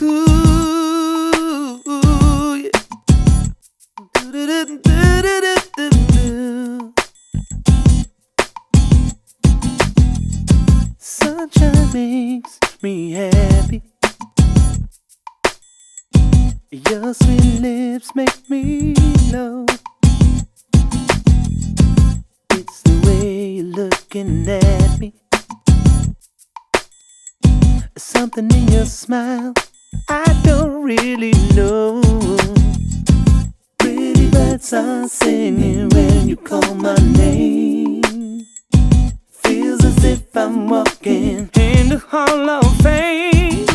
Ooh, yeah. Do-do-do-do-do-do-do. Sunshine makes me happy. Your sweet lips make me know. It's the way you're looking at me. Something in your smile I don't really know. Pretty birds are singing when you call my name. Feels as if I'm walking in the Hall of Fame.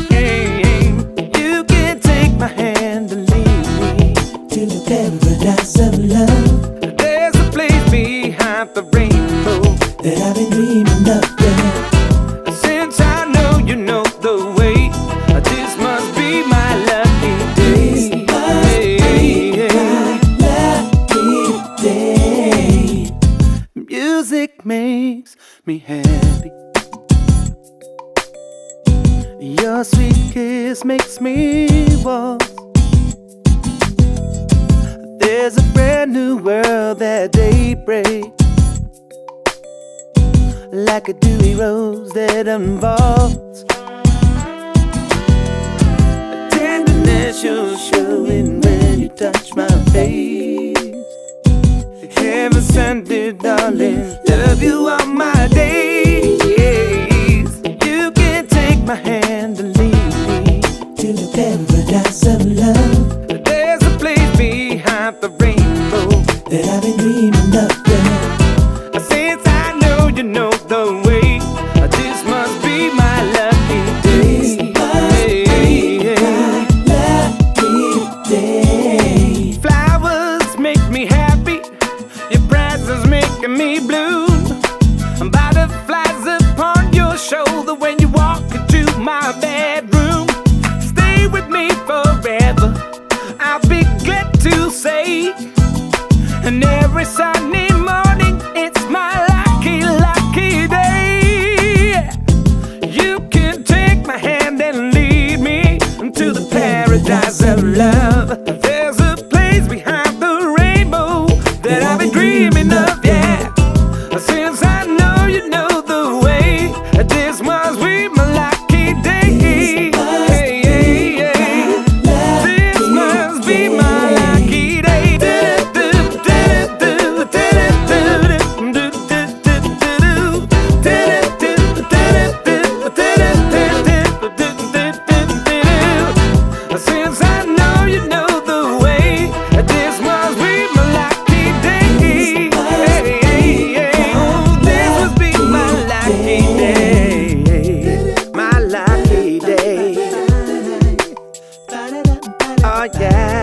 You can take my hand and lead me to the paradise of love. There's a place behind the rainbow that I've been dreaming of, yeah. Since I know you know the way, this must be my lucky day. This must be my lucky day. Music makes me happy. Your sweet kiss makes me walk. There's a brand new world that daybreak, like a dewy rose that unfolds. Tenderness you're showing when you touch my face. Heaven sent it, darling. Love you all my days. You can take my hand and lead me to the paradise of love. There's a place behind the rainbow that I've been dreaming of, yeah. Since I know you know the way, this must be my lucky day. This must be my lucky day. Flowers make me happy. Your presence making me blue. Butterflies upon your shoulder when you walk into my bedroom. Stay with me forever, I'll be glad to say. And every Sunday morning, it's my lucky, lucky day. You can take my hand and lead me to the paradise of love. There's a place behind the rainbow that I've been dreaming of, yeah. Since I know you know the way, this must be my lucky day. This must be my lucky day. Since I know you know the way, this must be my lucky day. This must be my lucky day. My lucky day. Oh yeah.